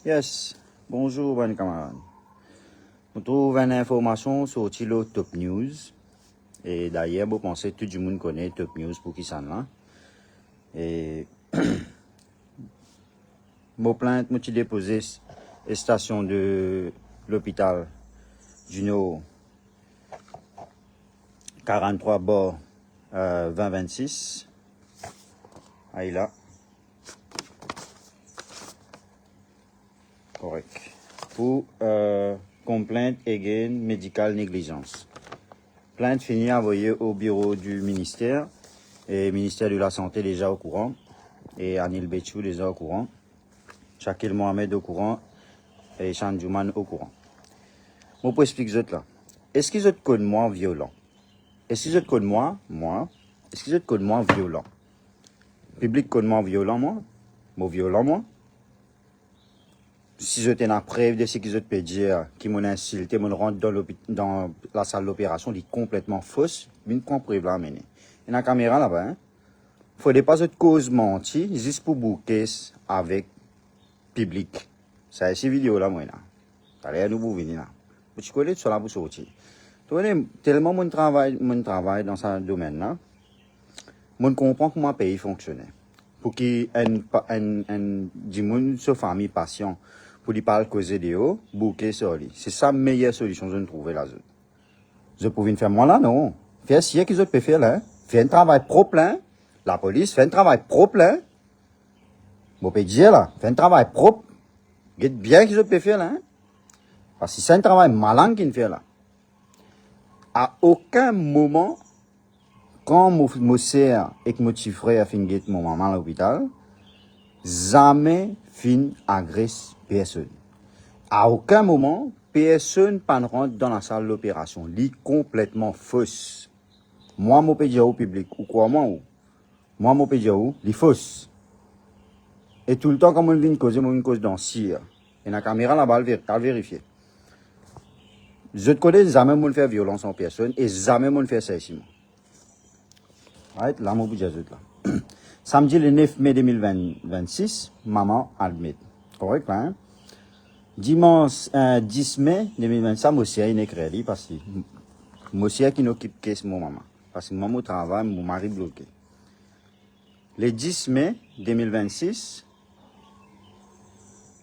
Yes, bonjour, bonne camarade. On trouve une information sur le Top News. Et d'ailleurs, vous pensez que tout le monde connaît Top News pour qui ça là. Et mon plainte, moi, j'ai déposé la station de l'hôpital du Nord 43 bord 2026. Ahí là. Correct. Pour complainte again médicale négligence. Plainte finie envoyée au bureau du ministère et ministère de la Santé déjà au courant et Anil Betchou déjà au courant, Shakil Mohamed au courant et Chan Jouman au courant. Moi pour expliquer ça là. Est-ce qu'ils ont code moi violent? Est-ce qu'ils ont code moi est-ce qu'ils ont code moi violent? Public code moi violent moi violent moi? Si je tenais la preuve de ce qu'ils ont pu dire, qui m'ont insulté, m'ont rentré dans la salle d'opération, est complètement fausse, une preuve là mener. Il y a une caméra là-bas, hein. Faudrait pas être cause menti, juste pour bouquer avec public. Ça c'est vidéo là, moi là. T'as l'air nous pour venir là. Tu connais tout ça là pour sortir. Tu connais tellement mon travail dans ce domaine là, mon comprend comment un pays fonctionne. Pour qu'il du monde sa famille patient pour lui parler causer de haut, bouquer sur lui. C'est ça la meilleure solution que je trouve là. Je pouvais faire moi là non. Faire si qu'ils autres peuvent faire là, faire un travail propre là. La police fait un travail propre là. Bon peut dire là, fait un travail propre. Get bien qu'ils autres peuvent faire là. Parce que c'est un travail malin qu'ils font là. À aucun moment quand mon sœur et mon petit frère fin mon maman à l'hôpital, jamais fin agresse personne. À aucun moment, personne ne rentre dans la salle d'opération. Lit complètement fausse. Moi, mon peux dire au public, ou quoi, moi, mon peux dire où, lit fausse. Et tout le temps, quand on vient causer, on vient cause dans cire. Et la caméra là-bas, elle vérifie. Je te connais, jamais on fait violence en personne, et jamais on fait ça ici. Right? Là, mon peux dire là. Samedi le 9 mai 2026, maman admet. Correct, hein? Dimanche 10 mai 2026, monsieur est crédit parce que monsieur qui n'occupe que mon maman. Parce que maman travaille, mon mari bloqué. Le 10 mai 2026,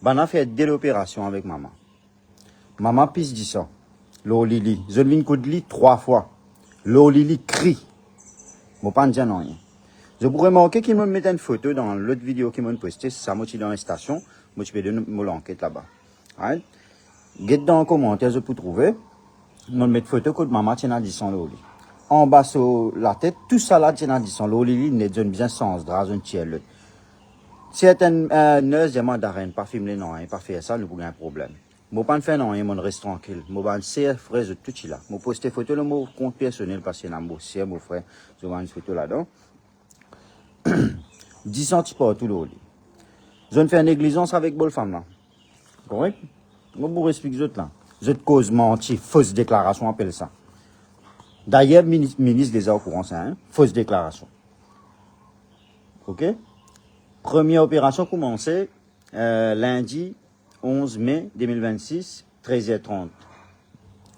on a fait de l'opération avec maman. Maman pisse dit ça. L'eau Lili. Je viens de lui 3 fois. L'eau Lili crie. Je ne pas dire non. Je pourrais remarquer qu'il me met une photo dans l'autre vidéo qu'il m'a posté. Ça m'a dans la station. Moi, je peux donner l'enquête là-bas. Right? Get dans les commentaires, je peux trouver. Je vais mettre photo que maman tient à 10 l'eau. En bas sur la tête, tout ça là tient à 10 l'eau. Il n'est bien sans drap, un tiers. Certaines nurses demandent d'arrêter, pas filmer non, pas faire ça, nous avons un problème. Je ne pas faire non, je reste tranquille. Je vais faire frère de tout là. Je vais poster photo le mot compte personnel parce que c'est mon frère. Je vais une photo là-dedans. 10 cm partout l'eau. Je ne fais négligence avec bonne femme là. Correct? Je vous explique ça là. Je te cause menti, fausse déclaration, appelle ça. D'ailleurs, ministre des au courant ça, hein? Fausse déclaration. Ok? Première opération commencée lundi 11 mai 2026, 13h30.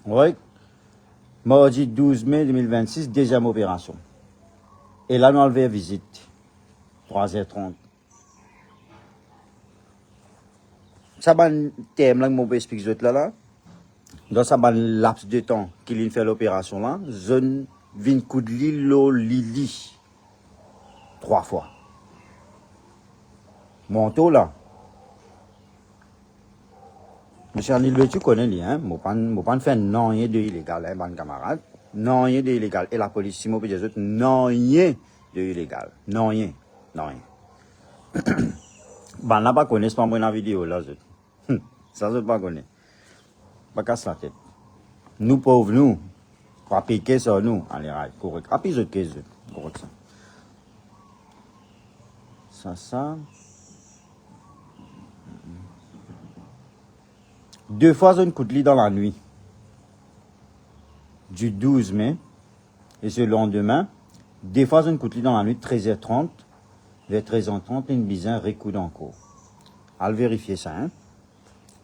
Ouais. Mardi 12 mai 2026, deuxième opération. Et là, nous avons visite. 3h30. Ça va un thème là que je vais expliquer là. Dans ça va laps de temps qu'il fait l'opération là, je viens coup de Lili 3 fois. Monto là. Monsieur Anil tu connais lui, hein? Je pas faire non rien de illégal, hein, mon camarade. Non rien de illégal. Et la police, si moi, je dis non rien de illégal. Non rien. Non rien. Ben, là, pas connaît pas moi dans la vidéo, là, ça, je pas connaît. Pas casse la tête. Nous, pauvres, nous, pas piquer sur nous. Allez, correct. Ah, puis, je correct, ça. 2 fois une coup de lit dans la nuit. Du 12 mai. Et ce lendemain, 2 fois une coup de lit dans la nuit, 13h30. Vers 13h30, une bizarre récoud encore. Allez vérifier ça, hein.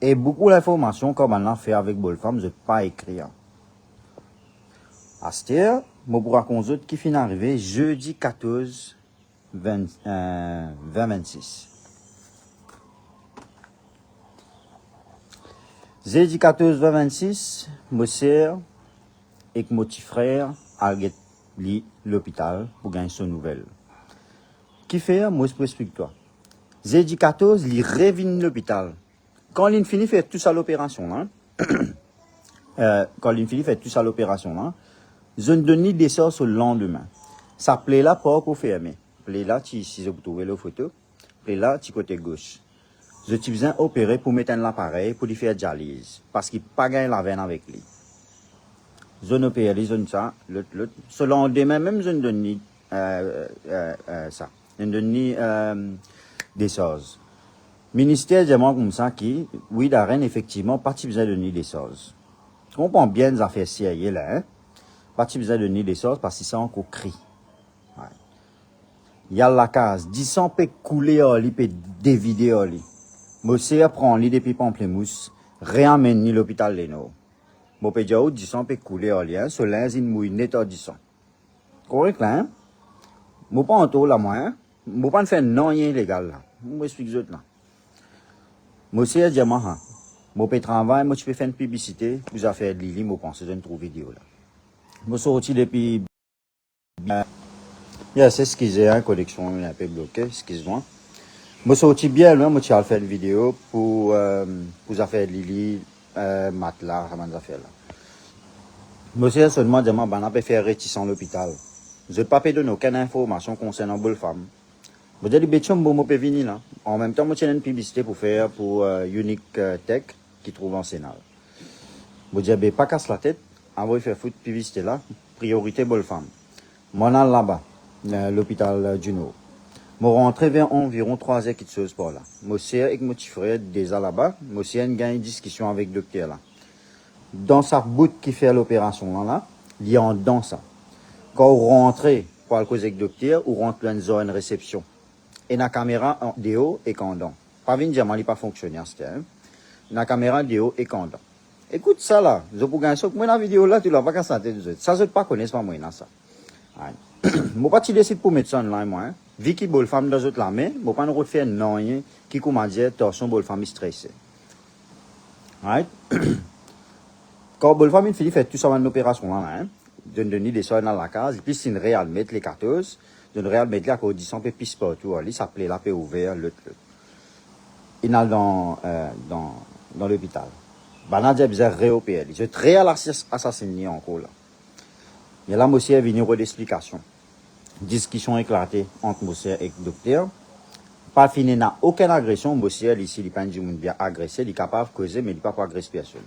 Et beaucoup d'informations, comme on l'a fait avec Bolfam, je ne pas écrire. À cette heure, je vous raconte autres qui finit arrivé jeudi 14 2026. Jeudi 14 2026, mon sœur et mon petit frère allaient l'hôpital pour gagner son nouvelle. Qui fait, moi je explique toi. Jeudi 14, il revient l'hôpital. Quand il finit fait tout ça l'opération là, quand il finit fait tout ça l'opération là, je ne donne des sorts sur le lendemain. Ça plaît là pas pour fermer. Plaît là, si vous trouvez la photo, plaît là, du côté gauche. Je suis besoin opérer pour mettre l'appareil pour lui faire dialyse. Parce qu'il n'a pas gagné la veine avec lui. Je ne opère, je ne ça, l'autre. Selon demain, même je ne donne ni ça. Je ne donne ni des choses. Ministère de moi comme ça qui, oui, d'arène, effectivement, pas besoin de donner des choses. Je comprends bien les affaires sérieuses là, hein. Pas besoin de donner des choses parce que c'est encore cri. Ouais. Il y a la case, 10 ans peut couler au lit, peut dévider au lit. Monsieur prend lit depuis Pamplemousse, réamène ni l'hôpital Leno. Mon peut dire, 10 ans peut couler au lit, hein, ce linge, il mouille net à 10 ans. Correct là, hein? Moi pas en tout là, moi, hein? Moi pas faire non illégal là. Moi explique autres là. Monsieur dit, moi, moi peux travailler, moi tu peux faire une publicité, vous avez fait Lili, moi pense d'une trouve vidéo là. Moi sorti depuis, yes, excusez, hein, connexion est un peu bloquée, excuse-moi. Moi sorti bien loin, moi tu as fait une vidéo pour faire Lili, matelas, comment ça fait là. Monsieur seulement dit, moi, ben, on peut faire réticent l'hôpital. Je ne peux pas donner aucune information concernant bonne femme. Je dis, béchum, bon, moi, peux venir là. En même temps, moi, j'ai une publicité pour faire pour Unique Tech qui trouve en Sénat. Je dis, ben, pas casse la tête, on va faire foutre publicité là. Priorité bonne femme. Moi, là-bas, l'hôpital du Nord. Je rentre vers environ 3 heures qui se par là. Moi, c'est avec mon petit frère déjà là-bas. Moi, c'est une discussion avec le docteur là. Dans sa bout qui fait l'opération là, il y a dans ça. Quand vous rentrez pour le causer avec le docteur, vous rentrez dans une zone réception. Et la caméra en déo et candant. Pas venir dire, il pas fonctionné, c'était, hein. La caméra déo et candant. Écoute ça là, je peux gagner ça. Moi, la vidéo là, tu l'as pas qu'à santé de ça, je ne pas connais pas moi, dans ça. Moi, pas décide pour mettre ça là, moi, hein. Vu qu'il y a une femme dans l'autre la main, moi, pas nous faire non, qui comment dire, torsion, une femme stressée. Right? Quand la femme finit fait tout ça dans l'opération là, hein, de donner des soins dans la case, et puis c'est une réelle mettre les 14, de une réelle mettre là, qu'on dit sans peu pisse partout, il s'appelait la paix ouvert, l'autre. Il est dans l'hôpital. Ben, on a besoin de réopérer. C'est très assassiné encore là. Et là, monsieur est venu pour des explications. Discussion éclatée entre monsieur et le docteur. Pas fini, n'a aucune agression. Monsieur, ici, il n'est pas bien agressé, il est capable de causer, mais il n'est pas pour agresser personne.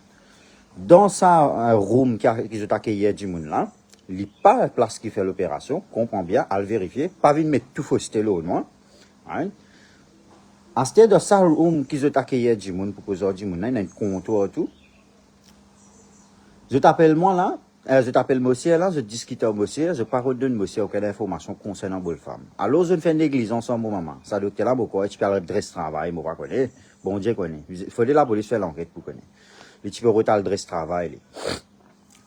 Dans sa room qui est accueilli du monde là, il n'y a pas la place qui fait l'opération, comprend bien, à le vérifier, pas venir mettre tout faux stylo au moins. Hein? En ce de sa room qui est accueilli du monde pour poser du monde là, il y a un comptoir et tout. Je t'appelle moi là, je t'appelle monsieur là, je discute avec monsieur, je parle de monsieur aucune information concernant bonne femme. Alors je fais une négligence en mon maman. Ça docteur là, beaucoup, tu peux adresser travail, moi pas connaître. Bon Dieu connaît. Il faut de la police faire l'enquête pour connaître. Les types de adresse travail,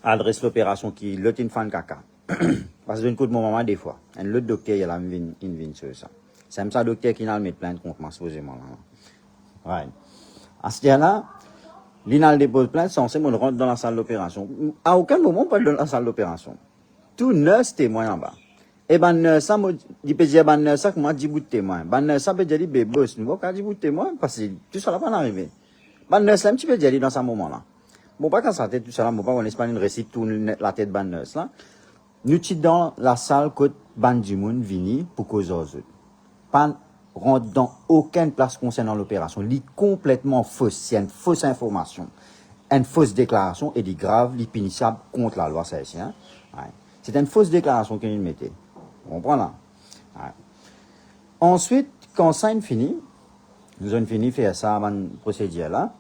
adresse l'opération qui l'autre une fan caca. Parce que d'un coup de mon maman des fois, un l'autre docteur il a une sur ça. C'est même ça docteur qui n'a le mettre plainte contre moi supposément là. Ouais. À ce moment-là, l'INAL dépose plainte, censé me rentre dans la salle d'opération. À aucun moment pas dans la salle d'opération. Tout neuf témoins en bas. Et ben neuf ça me dit peut dire ben neuf ça que moi 10 bouts de témoins. Ben neuf ça peut dire bébé boss, nous pas 10 bouts de témoins parce que tout ça là pas arrivé. Ben neuf là un petit peu dire dans ce moment là. Bon pas quand ça tête tout ça là, bon pas on n'est pas une récite tourne la tête ben neuf là. Nous sommes dans la salle côté ban du monde vini pour cause aux autres. Pas rentre dans aucune place concernant l'opération. Lit complètement fausse, c'est une fausse information, une fausse déclaration et dit grave, lit punissable contre la loi haïtienne. Ouais. C'est une fausse déclaration qu'il mettait. On comprend là. Ouais. Ensuite, quand ça est fini, nous avons fini de faire ça avant de procéder là.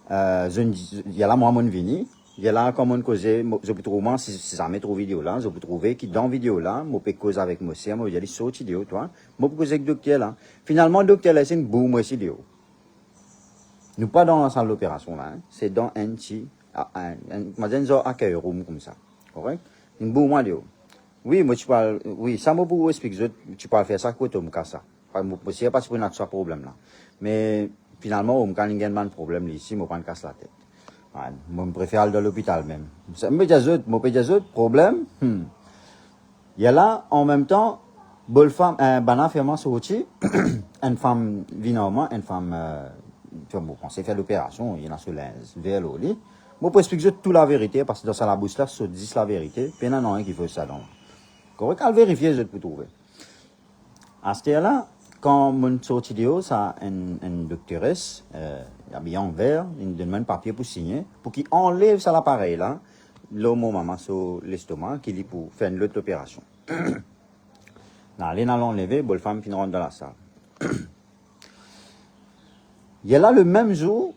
Il y a là moi mon vini. Il y a là comme on causait, je peux trouver si ça met trop vidéo là, je peux trouver qui dans vidéo là, moi peux causer avec monsieur, moi je dis saute vidéo toi, moi peux causer avec docteur là. Finalement docteur là c'est une boum moi vidéo. Nous pas dans la salle d'opération là, hein. C'est dans un petit, un accueil room comme ça. Correct? Une bonne mois de. Oui, moi tu parles, oui, ça m'a beaucoup expliqué, tu parles faire ça, quoi, tu me casses ça. C'est pas pour notre problème là. Mais, finalement, on me gagne un problème ici, moi pas me casse la tête. Ouais, moi, je préfère aller dans l'hôpital même. Ça me dit, moi, problème, il y a là, en même temps, bonne femme, banane firma sorti, une femme, finalement, une femme, on s'est fait l'opération, il y en a sur vers lit. Moi, pour expliquer toute la vérité, parce que dans ça, la bouche là, ça dit la vérité, puis il y en a un qui fait ça donc. Correct, à vérifier, je peux trouver. À ce là quand mon sorti de ça, une doctoresse, habillée en vert, il donne un papier pour signer, pour qu'il enlève ça l'appareil là, l'homme maman sur l'estomac, qu'il est pour faire une autre opération. Là, elle a enlevé, bonne femme qui rentre dans la salle. Il y a là le même jour,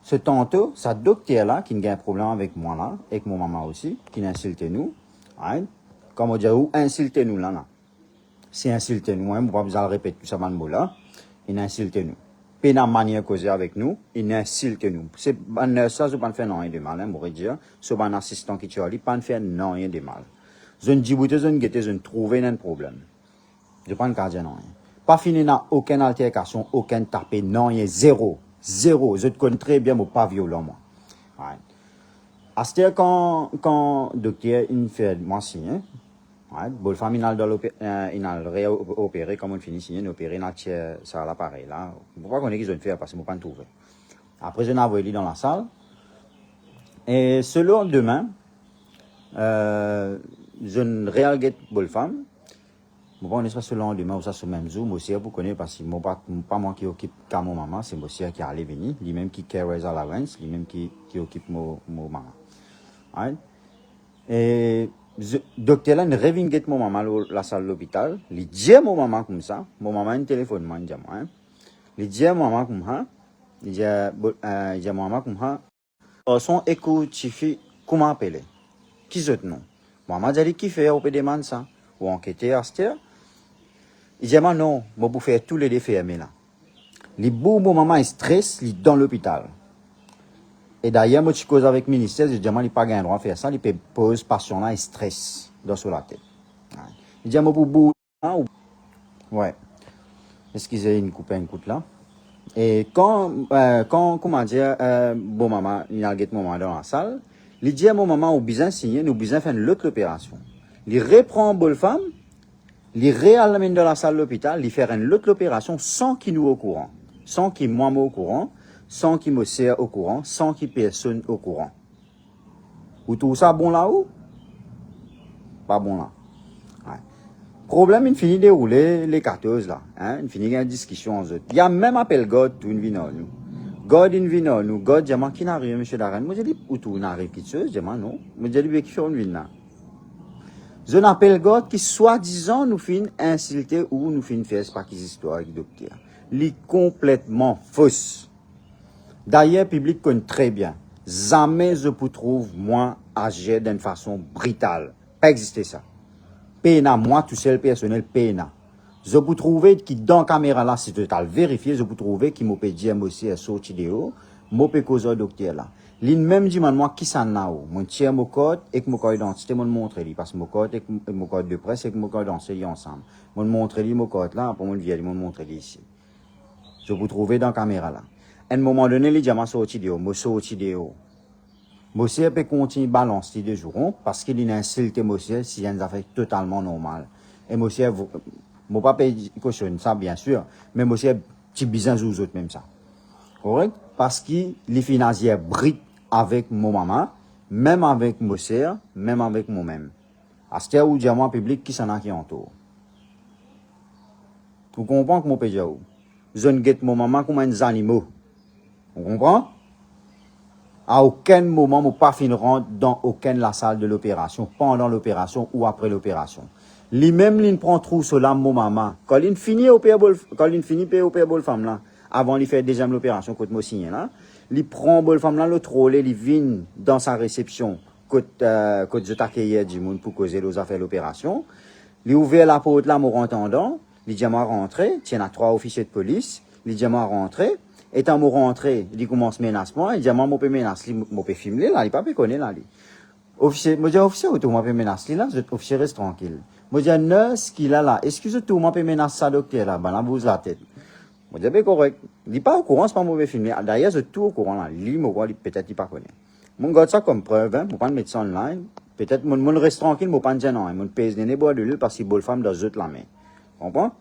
ce tantôt, sa docteur là, qui a un problème avec moi là, avec mon maman aussi, qui insulte nous, hein, comme on dit, ou insulte nous là, là. C'est insulter nous, hein, on va besoin de répéter tout ça, là, il insulte nous. Puis, dans la manière de causer avec nous, il insulte nous. C'est, ça, je ne pas faire rien de mal, hein, on dire. C'est un assistant qui tue, il pas faire rien de mal. Je ne dis pas, je ne trouve un problème. Je ne pas dire non. Pas fini dans aucune altercation, aucun tapé, non, rien, zéro. Zéro. Je te connais très bien, mais pas violent, moi. Ouais. À ce quand le docteur, il fait, moi, signe, ouais, bonne femme, il a réopéré, comme on finit, il a opéré, il a tiré ça à l'appareil, là. Je ne sais pas qu'on est qu'ils ont fait, parce que je ne pas trouvé. Après, je l'ai envoyé dans la salle. Et ce lendemain, je ne réalguette bonne femme. Je ne sais pas ce lendemain ou ça ce même jour, moi vous connaissez parce que ce pas moi qui occupe car mon maman, c'est moi qui est allé venir, lui-même qui carries allowance, lui-même qui occupe mon maman. Right? Et docteur là, il revient mon maman à la salle de l'hôpital, il dit à mon maman comme ça, mon maman a un téléphone, moi, il dit à moi, il dit à mon maman comme ça, il dit à mon maman comme ça, son écoutifi, comment appeler? Qui est nom? Maman dit qui fait au pédéman ça? Ou enquêter à ce il dit, non, je vais faire tous les défis là. Les beaux moments est stress, il est dans l'hôpital. Et d'ailleurs, moi, je cause avec le ministère, je dis, il n'a pas le droit de faire ça, il peut poser passion là et stress dans sur la tête. Il dit, moi, pour bout, ouais. Excusez, une coupe là. Et comment dire, bon maman, il y a un moment dans la salle, il dit à mon maman, on besoin signer, nous besoin faire l'autre opération. Il reprend bonne femme, il réamène dans la salle de l'hôpital, il fait une autre opération sans qu'il nous au courant, sans qu'il moi au courant, sans qu'il me sert au courant, sans qu'il personne au courant. Ou tout ça bon là-haut? Pas bon là. Ouais. Problème, il finit de dérouler les 14 là, hein, il finit une discussion en eux. Il y a même appel God, tout une vino nous. God une vino nous, God dit, qui n'arrive, monsieur Darren? Moi, je dis, ou tout n'arrive qui chose, je dis, non. Moi, je dis, qui fait une vino. Je n'appelle God qui, soi-disant, nous fait insulter ou nous fait faire par qui histoire avec le docteur. Li complètement fausse. D'ailleurs, le public connaît très bien. Jamais je peux trouver moi agir d'une façon brutale. Pas exister ça. Pena, moi, tout seul personnel, pena. Je peux trouver qui, dans la caméra là, c'est total vérifié, je peux trouver qui m'a dit aussi à sortir de haut, m'a peut causer au docteur là. L'in même dit moi qui s'en a où. Mon tiers mon code et que mon code d'identité, mon montre lui. Parce que mon code et mon code de presse et que mon code d'identité ensemble. Mon montre lui, mon code là, pour mon vieil, mon montre lui ici. Je peux trouver dans la caméra là. À un moment donné, il dit m'a sorti de haut, m'a sorti de haut. Monsieur peut continuer à balancer de jour parce qu'il a insulté monsieur si une affaire totalement normale. Et monsieur, moi pas payer caution ça bien sûr, mais monsieur petit business aux autres même ça. Correct? Parce qu'il les financiers britent avec mon maman, même avec monsieur, même avec moi-même. À ce où diamant public qui s'en a qui entoure. Vous comprenez que mon pays où? Je ne guette mon maman comme un animal. Vous comprenez? À aucun moment, je pas fin rentre dans aucune la salle de l'opération, pendant l'opération ou après l'opération. Lui-même, il prend trop cela, mon maman. Quand il finit au père bol femme là, avant il fait deuxième l'opération, quand moi signé là, il prend bol femme là, le troll, il vient dans sa réception, quand je t'accueillais du monde pour causer les affaires l'opération. Il ouvert la porte là, mon entendant, il dit à moi rentrer, tiens, à 3 officiers de police, il dit à moi rentrer, Étant moi rentré, il commence menacement, il dit moi peux menacer, moi peux filmer là, il pas peut connaître là. Officier, moi dis officier auto moi peux menacer là, je officier reste tranquille. Moi dis nurse qui là, excuse-toi moi peux menacer ça docteur là, ben la bouse la tête. Moi dis ben correct. Il pas au courant, c'est pas mauvais filmer. D'ailleurs, je tout au courant là, lui moi peut-être il pas connaît. Mon garde ça comme preuve, hein, pour pas mettre ça online. Peut-être mon reste tranquille, moi pas dire non, mon pèse des bois de l'huile parce qu'il bol femme dans zut la main. Comprends?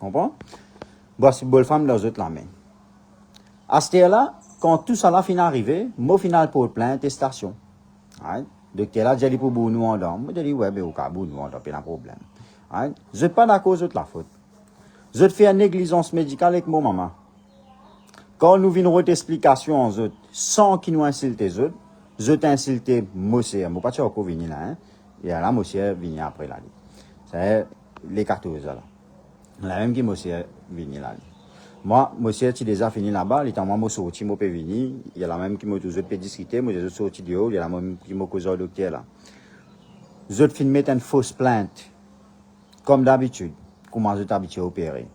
Comprends? Bon, c'est bol femme dans zut la main. À ce là, quand tout ça là finit arrivé, moi final pour plainte et station. Right? Docteur là, j'ai dit pour nous en dehors. Moi j'ai dit ouais, mais au cas où nous en dehors, pas de problème. Right? Je pas d'accord de la faute. Je fais une négligence médicale avec mon maman. Quand nous venons de explication en autres, sans qu'ils nous insultent les autres, je t'insulte monsieur. Moi pas sûr qu'on vienne là, hein. Et là, monsieur vient après là. C'est les 14 là. La même qui monsieur vient là. Moi, monsieur, tu déjà fini là-bas, il est en moi, sorti, moi, peux venir. Il y a la même qui m'a toujours fait discuter, moi, j'ai sorti de haut, il y a la même qui m'a causé au docteur là. Je te mettre une fausse plainte, comme d'habitude, comment je t'habitue à opérer.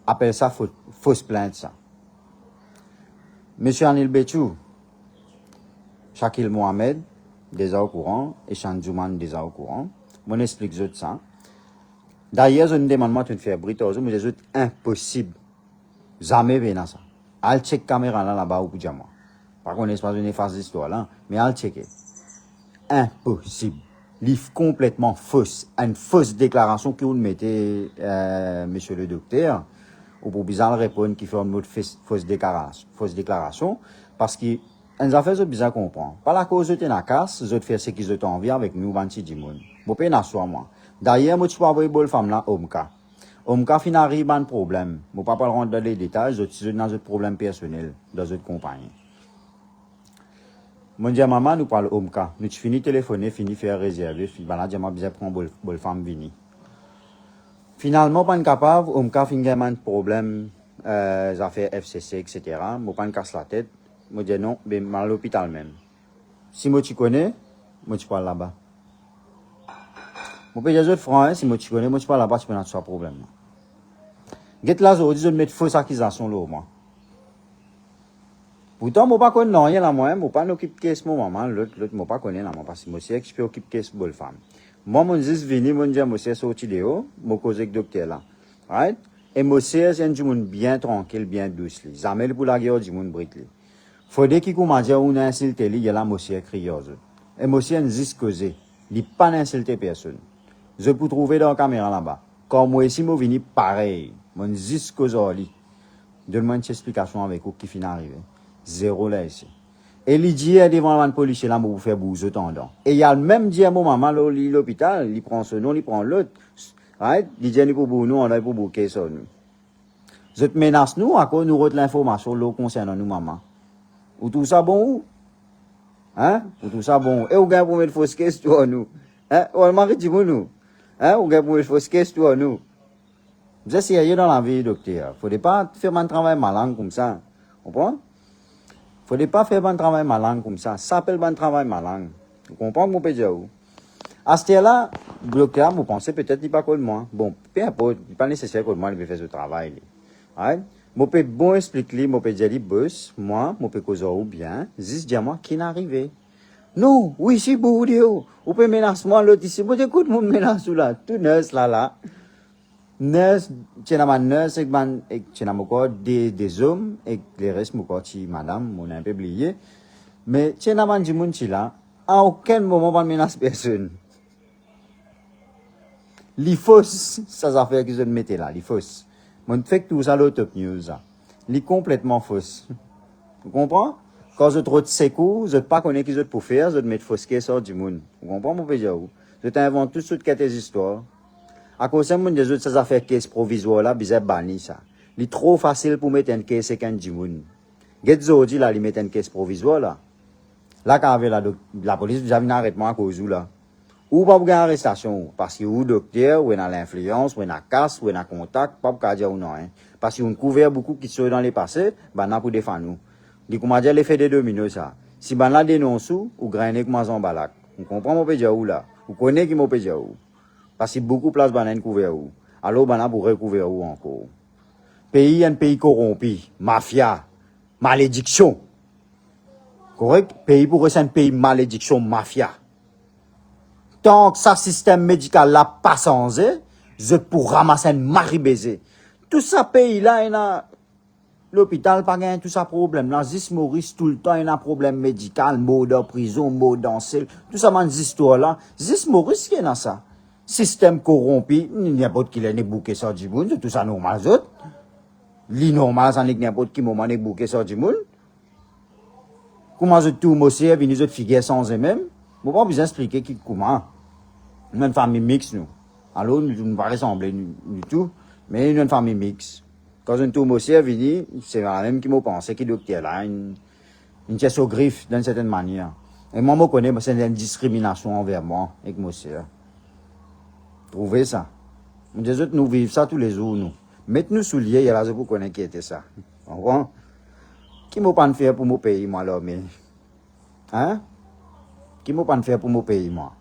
Appelle ça fausse plainte, ça. Monsieur Anil Béchou, Shakil Mohamed, déjà au courant, et Chandjouman, déjà au courant. Moi, explique ça. D'ailleurs, je ne demande pas de faire britozo, mais c'est impossible. Jamais bien ça. Al check caméra là-bas ou pour moi. Par contre, n'est pas une phase d'histoire là, mais al checker. Impossible. Livre complètement fausse. Une fausse déclaration que vous mettez, monsieur le docteur, ou pour bizarre répondre qui fait une autre fausse déclaration, parce que, une affaire, c'est bizarre comprendre. Par la cause de la casse, je fais ce qu'ils ont envie avec nous, Banti Dimoun. Bon, pas n'a soit moi. D'ailleurs, moi, tu peux avoir une femme là, Omka. Omka, fin arrive un problème. Moi, pas rentrer dans les détails, je suis dans un problème personnel, dans une compagnie. Moi, dis à maman, nous parle Omka. Nous, tu finis téléphoner, finis faire réserver, puis, ben là, dis à maman, bien prendre une femme vini. Finalement, pas capable, Omka, fin un problème, affaires FCC, etc. Moi, pas casse la tête. Moi, dis non, ben, mal à l'hôpital même. Si moi, tu connais, moi, tu parles là-bas. Moi, peux dire autres francs, si moi, tu connais, moi, tu parles là-bas, tu peux pas avoir problème. Get là, aujourd'hui, je vais mettre fausse accusation là, moi. Pourtant, moi, pas connais rien là, moi, moi, pas m'occupe de caisse, mon maman, l'autre, moi, pas connais là, moi, parce que moi, c'est que je peux occuper de caisse, bonne femme. Moi, mon dis venu, mon dis, moi, c'est sorti de haut, moi, cause avec docteur là. Right? Et moi, c'est un du monde bien tranquille, bien douce, li. Jamais pour la guerre du monde brit, li. Faudrait qu'il commence à dire, on a insulté, li, il y a là, moi, c'est crieur, et moi, c'est un dis causé. Il pas insulté personne. Je peux trouver dans la caméra là-bas. Comme moi, ici, moi, venu pareil. Mon dis causé, li. Donne-moi une explication avec vous qui finit arrivé. Zéro là ici. Et il dit devant le policier là pour faire bouger tendant. Et il y a le même dit à mon maman l'hôpital, il prend ce nom, il prend l'autre. Right? Il dit pour nous, on a pour bouquer ça nous. Je te menace nous à cause nous retenons l'information là concernant nous maman. Ou tout ça bon ou? Hein? Ou tout ça bon. Et ou gagne pour mettre fausse question nous. Hein? Ou le mari dit nous. Hein? Ou gagne pour mettre fausse question nous. C'est sérieux dans la vie docteur. Faut pas faire un travail malin comme ça. Comprends? Faut pas faire un travail malin comme ça. Ça s'appelle un travail malin. Vous comprenez mon pédia ou? À ce là, docteur, vous pensez peut-être qu'il pas comme moi. Bon, peu importe, il n'est pas nécessaire que moi, il fasse ce travail. Right? Moi, peux bon expliquer, moi, peux dire, boss, moi, peux causer ou bien, juste dire moi qui n'est arrivé. Non, oui, c'est beau, ou peut menacer moi, l'autre ici, moi, écoute, mon menace là, tout neuf là. Nurse, tu as un nurse et tu as encore des hommes et les restes, encore, madame, on a un peu oublié. Mais tu as un monde là, à aucun moment, on ne menace personne. Les fausses, ça affaires que je mettais là, les fausses. Mon fait que tout ça, le top news, les complètement fausses. Vous comprenez? Quand je trouve ces coups, je ne pas connais qui je peux faire, je mettre fausse qui sort du monde. Vous comprenez, mon pédia ou? Je t'invente tout ce que tes histoires. À cause de des autres affaires caisse provisoire là, bizarre banni ça. Il est trop facile pour mettre une caisse et qu'un djimoun. Get zodi là, il met une caisse provisoire là. Là, quand la police vous a mis un arrêtement à cause là. Ou pas pour une arrestation, parce que ou docteur, ou a l'influence, ou a casse, ou a contact, pas pour dire ou non, hein. Parce qu'on couvert beaucoup qui sont dans les passés, ben, n'a pour défendre nous. Du coup, dire l'effet des dominos ça. Si ben là dénonce ou grainer comme en balak. On comprend mon pédia ou là. Vous connaissez qui mon pédia ou. Parce que beaucoup de place banane couvert ou. Alors, ben là, pour recouvrir ou encore. Pays, un pays corrompu. Mafia. Malédiction. Correct? Pays pour eux, c'est un pays malédiction, mafia. Tant que ça système médical là pas changé, je pour ramasser un mari baiser. Tout ça pays là, il a l'hôpital pas gain tout ça problème. Là, Zis Maurice tout le temps il a un problème médical, mot de prison, mot d'ancel, tout ça man histoire là. Zis Maurice qui est dans ça. Système corrompu, n'importe qui n'est bouqué ça du monde, tout ça normal zot. L'inormal ça n'est n'importe qui moment n'est bouqué ça du monde. Comment je tout monsieur venu je figure sans eux-mêmes. Bon pas besoin expliquer qui comment. Une famille mixte nous. Alors nous ne pas ressembler du tout, mais une famille mixte. Quand je tout monsieur venu, c'est la même qui m'a pensé qui docteur là une pièce au griffe d'une certaine manière. Et moi me connais c'est une discrimination envers moi avec monsieur. Trouvez ça. Les autres nous vivons ça tous les jours nous. Mettez-nous souliers, il y a là je vous connais qui était ça. Comprends? Qui m'a pas faire pour mon pays, moi, là, mais. Hein? Qui m'a pas faire pour mon pays, moi?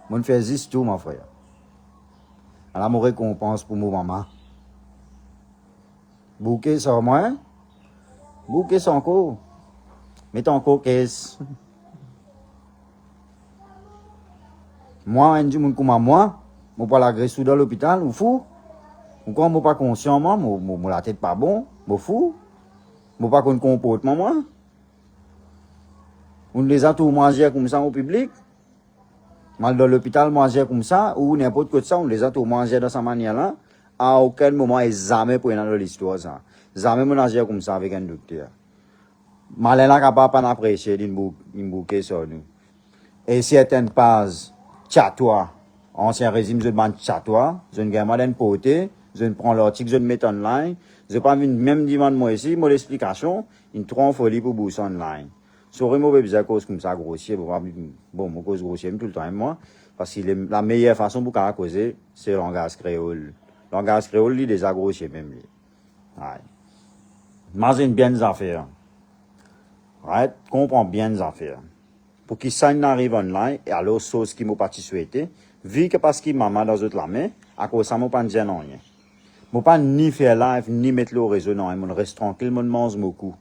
Moi, je fais juste tout, mon frère. Alors, mon récompense pour mon maman. Bouquet sans moi, bouquet sans encore. Mettez encore caisse. Moi, un du monde comme moi, je pas l'agresser dans l'hôpital, ou fou. Ou quand je pas conscient, moi, la tête pas bon, je fou. Je pas qu'on comportement, moi. On les a tous mangés comme ça au public. Mal dans l'hôpital, manger comme ça, ou n'importe quoi de ça, on les a tous mangés de cette manière-là. À aucun moment, ils jamais pour dans l'histoire, ça. Jamais manger comme ça avec un docteur. Malin là, capable pas apprécier d'une bouquet sur nous. Et certaines pages, chatois, ancien régime, je demande chatois, je ne gagne pas d'un poté, je ne prends l'article, je ne mets online, je pas même demande moi ici, mon explication, une trop folie pour bosser online. Sur mauvais bizarre cause comme ça, grossier, bon, mon cause grossier, tout le temps, moi, parce que la meilleure façon pour causer, c'est le langage créole. Le langage créole, il est grossier même. Ouais. Imagine bien les affaires. Ouais, comprends bien les affaires. Pour qu'il ça n'arrive online, et alors, chose qui m'a pas souhaité, vu que parce qu'il m'a dans autres la main, à cause ça m'a pas dit non, rien. M'a pas ni faire live, ni mettre le réseau, non, je reste tranquille, je mange beaucoup.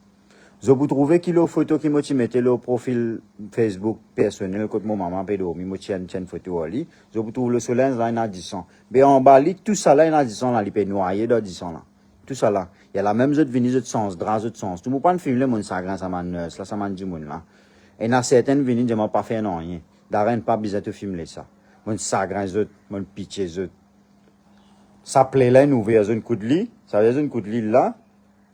Je vous trouve qu'il y a une photo qui m'a mis le profil Facebook personnel, quand mon maman peut dormir, m'a une photo ali. Je vous trouve le soleil là, il a 10 ans. Mais en bas, tout ça là, il a 10 ans là, il peut noyer dans 10 ans là. Tout ça là. Il y a la même autre venue, autre sens, drap, autre sens. Tout le monde filmer mon Instagram, ça m'a nurse, là, ça m'a dit mon là. Et dans certaines venues, je m'en pas fait non rien. D'arrêt pas besoin de filmer ça. Mon Instagram, mon pitch, ça plaît là, une ouvert, une coup de lit. Ça veut dire une coup de lit là.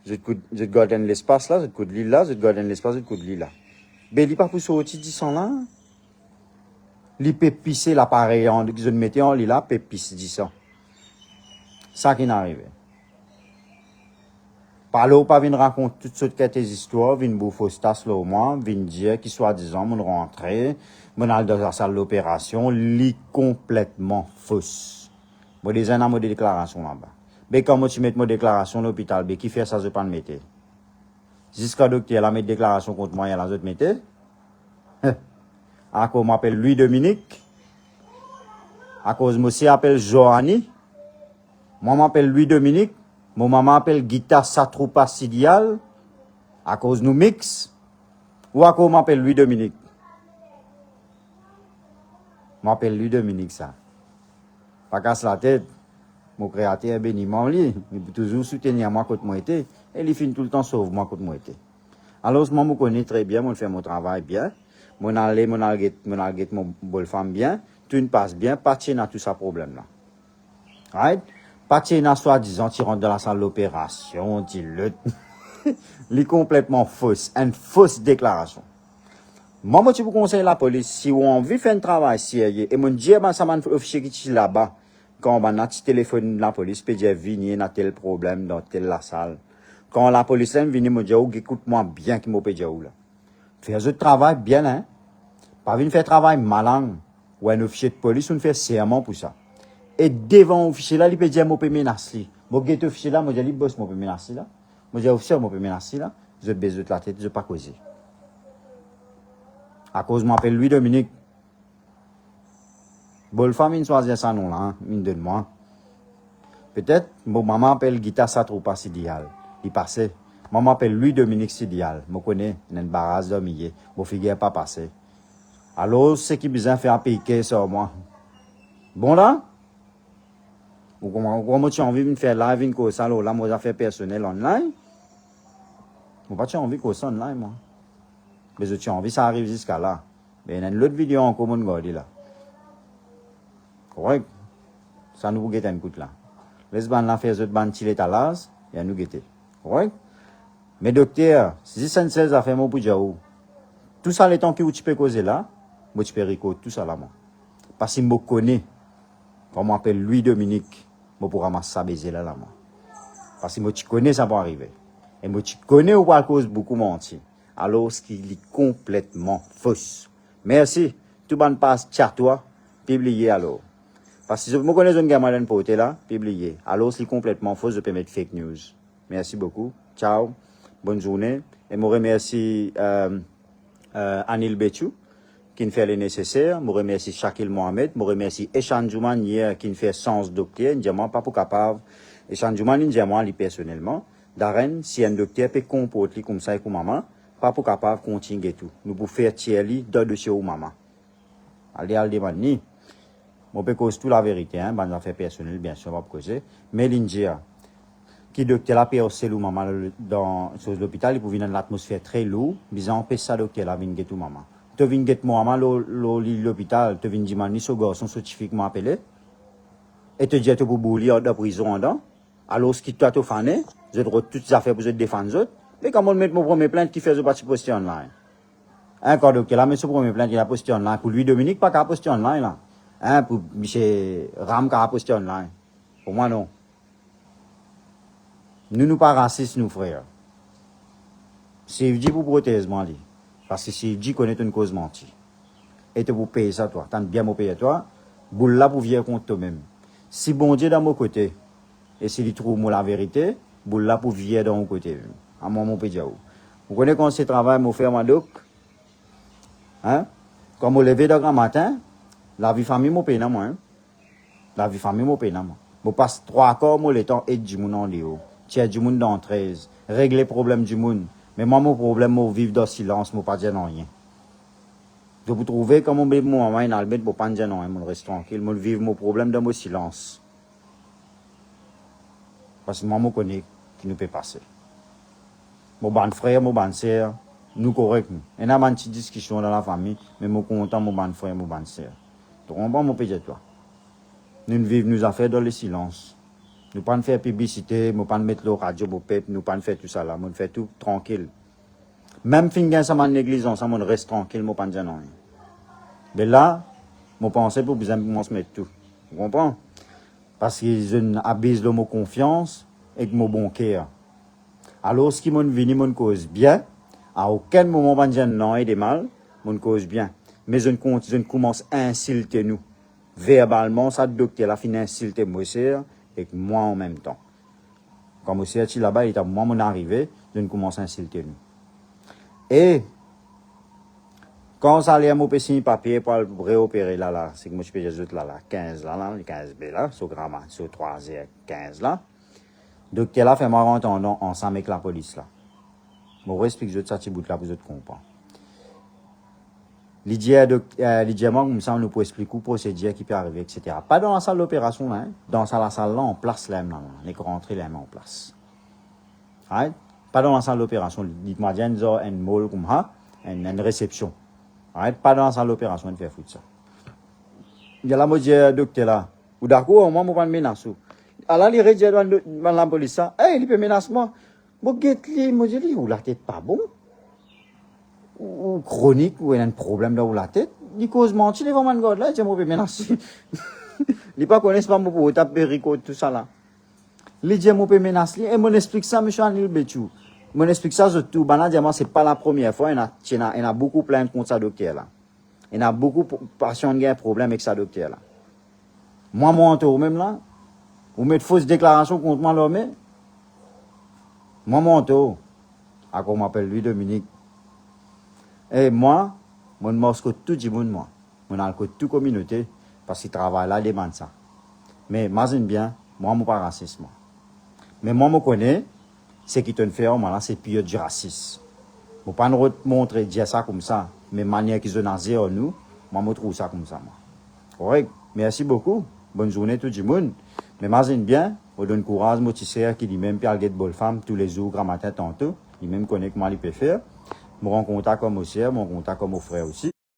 Je garde l'espace là, je coup de lit là, je garde l'espace, je coup de lit là. Ben, il pas pour sortir 10 ans là. Il peut pisser l'appareil, je le mettais en lit là, peut pisser 10 ans. Ça qui n'arrive. Par là, pas venir raconter toutes sortes de histoires, venir bouffer stas là au moins, venir dire qu'il soit disant, mon rentrée, mon aller dans la salle d'opération, lit complètement fausse. Moi, des ans, de déclaration là-bas. Mais quand tu mets mon déclaration à l'hôpital, qui fait ça, je pas le mettre. Jusqu'à docteur, la met déclaration contre moi, il y a la autre mettre. À cause, m'appelle Louis Dominique. À cause, monsieur appelle Joanny. Moi, m'appelle Louis Dominique. Mon maman appelle Guita Satroupa Sidial. À cause, nous mix. Ou à cause, m'appelle Louis Dominique. M'appelle Louis Dominique, ça. Pas casse la tête. Mon créateur est béni, il peut toujours soutenir moi quand moi été, et il finit tout le temps sauve moi quand moi été. Alors, moi, je connais très bien, je fais mon travail bien, mon aller, mon bonne femme bien, tout passe bien, pas de tout ça problème là. Right? Pas de soi-disant, tu rentres dans la salle d'opération, tu luttes. C'est complètement fausse, une fausse déclaration. Moi, je vous conseille la police, si vous avez envie de faire un travail sérieux, et mon Dieu, ça m'a fait officier qui est là-bas. Quand on a un petit téléphone de la police, peut dire, venez, il y a tel problème dans telle la salle. Quand la police vient me dire, oh, écoute-moi bien, qui m'a dire, là. Faire ce travail bien, hein. Pas venir faire travail malin. Ou un officier de police, on fait serment pour ça. Et devant l'officier là, il peut dire, moi, peux menacer. Moi, cet officier là, moi, je dis, boss, moi, peux menacer là. Moi, je dis, officier, moi, peux menacer là. Je baisse de la tête, je pas causer. À cause, je m'appelle Louis Dominique. Bonne famille, choisir ça, non, là, hein, mine de moi. Peut-être, mon maman appelle Guita Satroupa Sidial. Il passait. Maman appelle lui Dominique Sidial. Je connais, il y a une barrage de milliers. Mon figure pas passé. Alors, ce qui besoin de faire piquer sur moi. Bon là? Ou comment tu as envie de faire live, une cause, là, moi, affaires personnelles online? Moi, pas tu as envie de ça online, moi. Mais tu as envie, ça arrive jusqu'à là. Mais il y a une autre vidéo encore, mon gars, là. Correct? Ça nous guette un coup là. Les bandes là, faire autres bandes, il à l'as, il y a nous guetter. Correct? Mais docteur, si c'est une seule affaire, moi, pour dire, tout ça, les temps que tu peux causer là, moi, tu peux récolter tout ça là, moi. Parce que je me connais, comme on appelle Louis Dominique, moi, pour ramasser ça baiser là, moi. Parce que moi, tu connais, ça va arriver. Et moi, tu connais ou pas cause beaucoup mentir. Alors, ce qui est complètement fausse. Merci. Tout le monde passe, chat toi, publier alors. Parce que si je me connais une gamme pour là, publier. Alors, c'est complètement faux, je peux mettre fake news. Merci beaucoup. Ciao. Bonne journée. Et je remercie Anil Betchou, qui fait le nécessaire. Je remercie Shakil Mohamed. Je remercie Eshan Jouman hier, qui fait sens docteur. Je ne pas pour capable. Eshan Jouman, je dis personnellement. Darren, si un docteur peut comporter comme ça et comme maman, pas pour capable de continuer tout. Nous pouvons faire tiers-li de dossier ou maman. Allez, demander. Je peux causer toute la vérité, hein, dans affaires personnelles, bien sûr, pas causer. Mais l'India, qui docteur la percé ou maman dans l'hôpital, il peut venir dans l'atmosphère très lourde, disant, on peut ça docteur la venir tout maman. Tu viens get maman l'hôpital, tu viens dire, ni ce garçon scientifiquement appelé, et te dire, tu peux boulir de prison en dedans, alors ce qui t'a tout fané, je te toutes les affaires pour te défendre, mais comment mettre mon premier plainte qui fait ce parti poster online? Encore docteur, là, mais ce premier plainte, il a posté online. Pour lui, Dominique, pas qu'à poster online, là. Hein, pour M. Ram qui a posté online. Pour moi, non. Nous pas racistes, nous, frères. C'est dit pour protéger, moi, parce que c'est dit qu'on est une cause mentie. Et tu pour payer ça, toi. T'as bien me payer, toi. Boule là pour vivre contre toi-même. Si bon Dieu dans mon côté, et s'il trouve moi la vérité, boule là pour vivre dans mon côté. À moi, mon pédia. Vous connaissez quand c'est travail, mon frère, ma doc? Hein? Quand on lever de grand matin, la vie famille, mon pays, moi, hein? La vie famille, mon pays, moi. Je passe 3 corps, moi, le temps, et du monde en léo. Tiens, du monde dans 13. Régler les problèmes du monde. Mais moi, mon problème, moi, vivre dans le silence, moi, pas dire non, rien. Je vous trouver comment moi, moi, dans le pour pas dire non, moi, reste tranquille, moi, vivre mon problème dans mon silence. Parce que moi, je connais qui nous peut passer. Mon bon frère, mon bonne sœur, nous correct. Il y a une petite discussion dans la famille, mais je suis content, mon bon frère, mon bonne sœur. Tu comprends, mon petit toi? Nous vivons nos affaires dans le silence. Nous ne pas faire publicité, nous ne pas mettre le radio, nous ne pas faire tout ça là, nous faire tout tranquille. Même si nous sommes en négligence, nous reste tranquille, nous ne pas dire non. Mais là, je pense pour besoin de se mettre tout. Vous comprenez? Parce que je abuse de ma confiance et de mon bon cœur. Alors, ce qui m'a venu, mon cause bien, à aucun moment, je ne dis non et de mal, mon cause bien. Mais je commence à insulter nous. Verbalement, ça docteur la fin insulter moi et moi en même temps. Quand moi c'est là-bas, il est à moi mon arrivée, je commence à insulter nous. Et quand ça allait à mon petit papier pour réopérer là, c'est que moi je peux dire là, 15 là, 15B là, sur gramma, sur 3 15 là. Docteur là fait moi entendre ensemble avec la police là. Je vous explique ça petit bout là pour vous comprendre. Lydia, moi, comme ça, on nous peut expliquer le procédure qui peut arriver, etc. Pas dans la salle d'opération, hein. Dans la salle là, on place les mains, on est rentré les mains en place. Right? Pas dans la salle d'opération. Dites-moi, il y a une molle comme ça, une réception. Right? Pas dans la salle d'opération, on fait foutre ça. Il y a la moitié docteur là. Ou d'accord, moi, je vais menace. Alors, il rédige dans la police ça. Il peut menacer moi. Bon, guette-li, moi, je dis, ou la tête pas bon. Ou chronique, ou il y a un problème dans la tête, il cause mentir, les vraiment gars là, j'ai mauvais menacer. Il pas connaissent pas mon pour taper rico tout ça là. Les j'ai mauvais menacer et mon explique ça monsieur Anil Betchou. Mon explique ça surtout banal c'est pas la première fois, il y a beaucoup plein contre sa docteur là. Il y a beaucoup patients qui ont un problème avec sa docteur là. Moi mon tour même là, vous mettez fausse déclaration contre moi l'homme. Moi mon tour. À quoi m'appelle lui Dominique. Et moi, je ne tout le monde, moi. Je ne toute communauté, parce qu'il travaille là, demande ça. Mais imagine bien, Moi, je ne suis pas raciste. Moi. Mais moi, je connais ce qui te fait, là, c'est pire du racisme. Je ne peux pas nous montrer, dire ça comme ça. Mais manière qu'ils ont nazé en nous, moi, je trouve ça comme ça. Moi. Correct. Merci beaucoup. Bonne journée tout le monde. Mais m'imagine bien, on donne courage, mon petit sœur qui dit même puis de bonne femme tous les jours, grand matin, tantôt. Il même connaît comment il peut faire. Mon contact comme mon sœur, mon contact comme mon frère aussi.